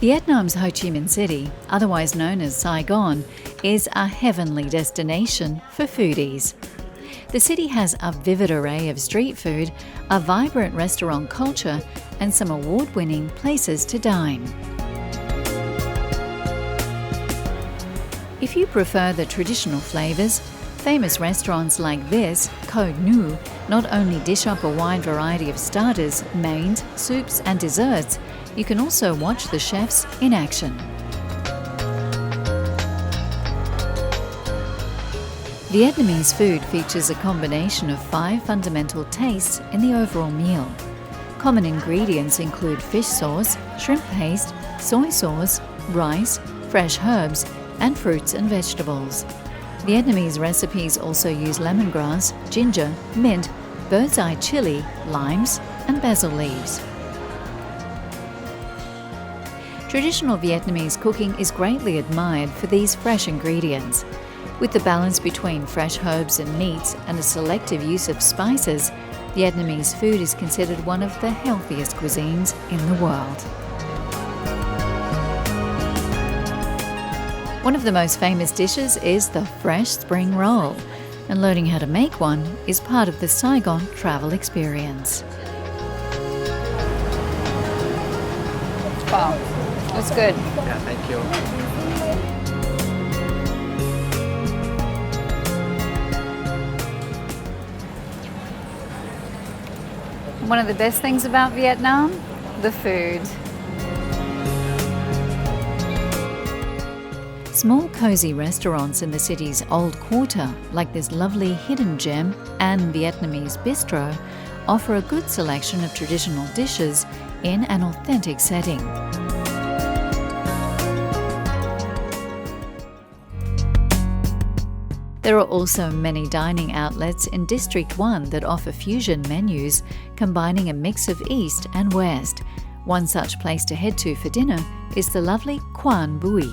Vietnam's Ho Chi Minh City, otherwise known as Saigon, is a heavenly destination for foodies. The city has a vivid array of street food, a vibrant restaurant culture, and some award-winning places to dine. If you prefer the traditional flavours, famous restaurants like this, Code Nu, not only dish up a wide variety of starters, mains, soups and desserts, you can also watch the chefs in action. Vietnamese food features a combination of 5 fundamental tastes in the overall meal. Common ingredients include fish sauce, shrimp paste, soy sauce, rice, fresh herbs, and fruits and vegetables. Vietnamese recipes also use lemongrass, ginger, mint, bird's eye chili, limes, and basil leaves. Traditional Vietnamese cooking is greatly admired for these fresh ingredients. With the balance between fresh herbs and meats and a selective use of spices, Vietnamese food is considered one of the healthiest cuisines in the world. One of the most famous dishes is the fresh spring roll, and learning how to make one is part of the Saigon travel experience. Wow, that's good. Yeah, thank you. One of the best things about Vietnam, the food. Small cosy restaurants in the city's old quarter, like this lovely hidden gem and Vietnamese Bistro, offer a good selection of traditional dishes in an authentic setting. There are also many dining outlets in District 1 that offer fusion menus, combining a mix of East and West. One such place to head to for dinner is the lovely Quan Bui.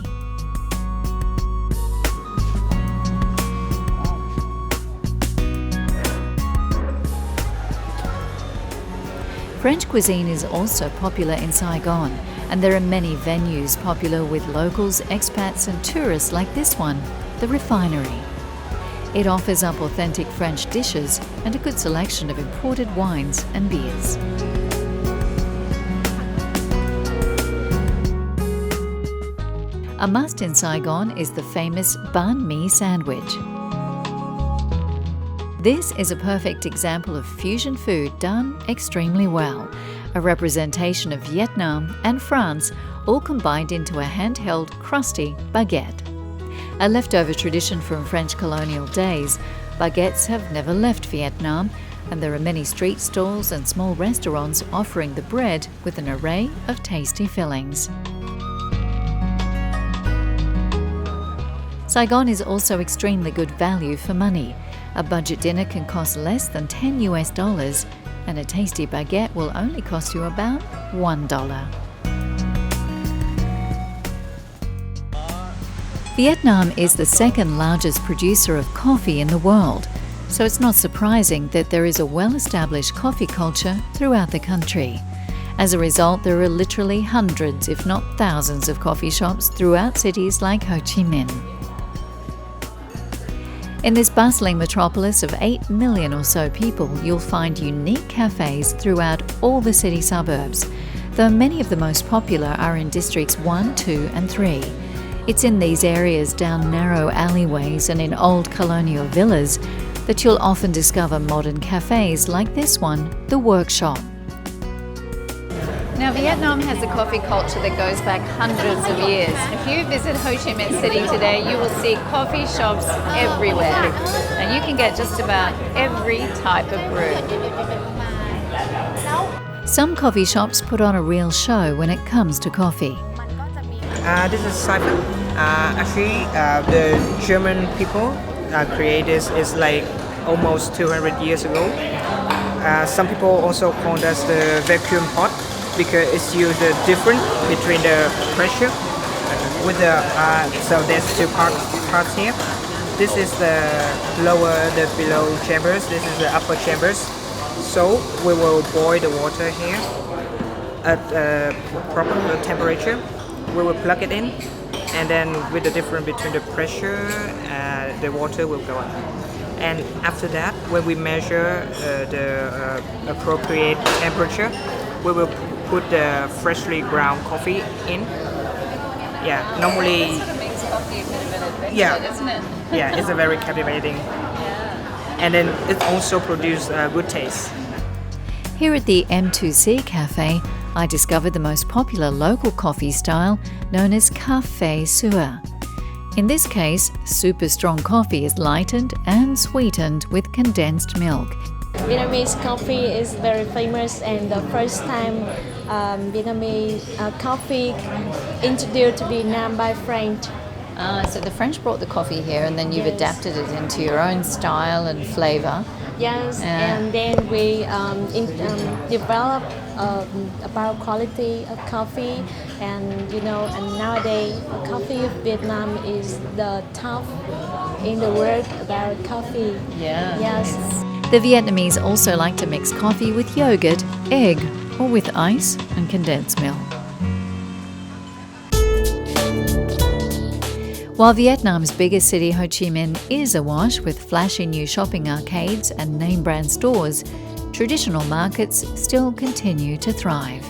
French cuisine is also popular in Saigon, and there are many venues popular with locals, expats and tourists like this one, the Refinery. It offers up authentic French dishes and a good selection of imported wines and beers. A must in Saigon is the famous Bun Me Sandwich. This is a perfect example of fusion food done extremely well, a representation of Vietnam and France all combined into a handheld, crusty baguette. A leftover tradition from French colonial days, baguettes have never left Vietnam, and there are many street stalls and small restaurants offering the bread with an array of tasty fillings. Saigon is also extremely good value for money. A budget dinner can cost less than $10 and a tasty baguette will only cost you about $1. Vietnam is the second largest producer of coffee in the world, so it's not surprising that there is a well-established coffee culture throughout the country. As a result, there are literally hundreds, if not thousands, of coffee shops throughout cities like Ho Chi Minh. In this bustling metropolis of 8 million or so people, you'll find unique cafes throughout all the city suburbs, though many of the most popular are in Districts 1, 2 and 3. It's in these areas, down narrow alleyways and in old colonial villas, that you'll often discover modern cafes like this one, The Workshop. Now, Vietnam has a coffee culture that goes back hundreds of years. If you visit Ho Chi Minh City today, you will see coffee shops everywhere. And you can get just about every type of brew. Some coffee shops put on a real show when it comes to coffee. This is Simon. The German people created this is like almost 200 years ago. Some people also call us the vacuum pot, because it's used different between the pressure with the so there's two parts here. This is the below chambers. This is the upper chambers. So we will boil the water here at proper temperature. we will plug it in, and then with the difference between the pressure, the water will go up. And after that, when we measure the appropriate temperature, we will put the freshly ground coffee in. Yeah, normally. That sort of makes coffee a bit of an adventure, Yeah. doesn't it? Yeah, it's a very captivating. Yeah. And then it also produces good taste. Here at the M2C Cafe, I discovered the most popular local coffee style known as Café Sua. In this case, super strong coffee is lightened and sweetened with condensed milk. Vietnamese coffee is very famous, and the first time Vietnamese coffee introduced to Vietnam by French. So the French brought the coffee here, and then you've Yes. adapted it into your own style and flavour. Yes, Yeah. and then we develop about quality of coffee, and and nowadays coffee of Vietnam is the top in the world about coffee. Yeah. Yes. The Vietnamese also like to mix coffee with yogurt, egg, or with ice and condensed milk. While Vietnam's biggest city, Ho Chi Minh, is awash with flashy new shopping arcades and name brand stores, traditional markets still continue to thrive.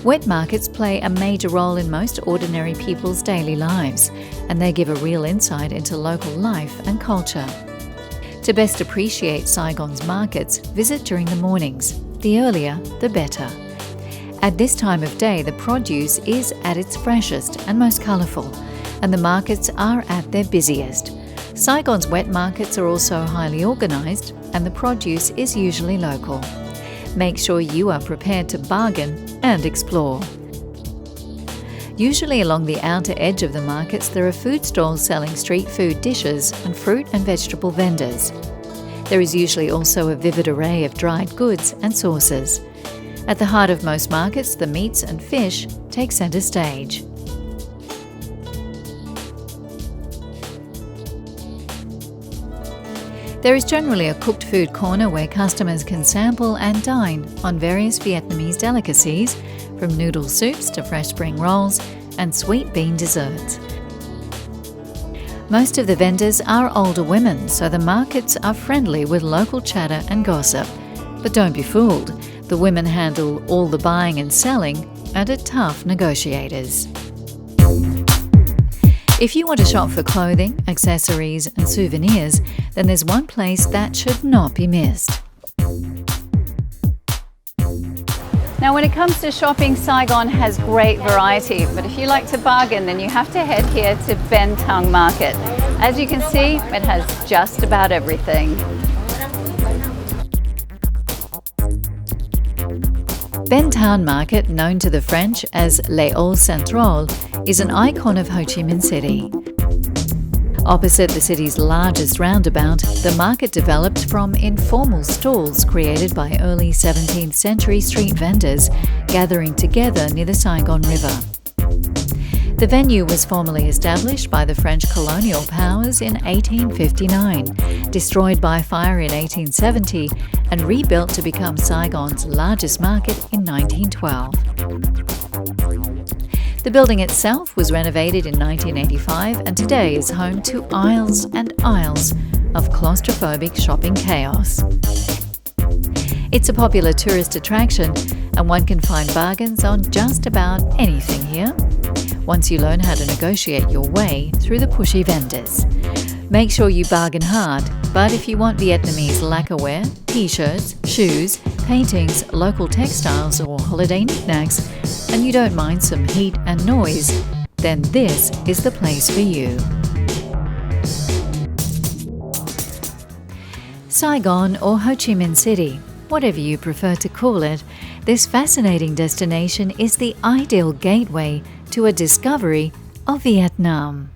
Wet markets play a major role in most ordinary people's daily lives, and they give a real insight into local life and culture. To best appreciate Saigon's markets, visit during the mornings. The earlier, the better. At this time of day, the produce is at its freshest and most colourful, and the markets are at their busiest. Saigon's wet markets are also highly organised, and the produce is usually local. Make sure you are prepared to bargain and explore. Usually along the outer edge of the markets, there are food stalls selling street food dishes and fruit and vegetable vendors. There is usually also a vivid array of dried goods and sauces. At the heart of most markets, the meats and fish take centre stage. There is generally a cooked food corner where customers can sample and dine on various Vietnamese delicacies, from noodle soups to fresh spring rolls and sweet bean desserts. Most of the vendors are older women, so the markets are friendly with local chatter and gossip. But don't be fooled, the women handle all the buying and selling and are tough negotiators. If you want to shop for clothing, accessories and souvenirs, then there's one place that should not be missed. Now, when it comes to shopping, Saigon has great variety, but if you like to bargain, then you have to head here to Ben Thanh Market. As you can see, it has just about everything. Ben Thanh Market, known to the French as Les Halles Centrales, is an icon of Ho Chi Minh City. Opposite the city's largest roundabout, the market developed from informal stalls created by early 17th century street vendors gathering together near the Saigon River. The venue was formally established by the French colonial powers in 1859, destroyed by fire in 1870, and rebuilt to become Saigon's largest market in 1912. The building itself was renovated in 1985 and today is home to aisles and aisles of claustrophobic shopping chaos. It's a popular tourist attraction and one can find bargains on just about anything here, once you learn how to negotiate your way through the pushy vendors. Make sure you bargain hard, but if you want Vietnamese lacquerware, t-shirts, shoes, paintings, local textiles or holiday knickknacks, and you don't mind some heat and noise, then this is the place for you. Saigon or Ho Chi Minh City, whatever you prefer to call it, this fascinating destination is the ideal gateway to a discovery of Vietnam.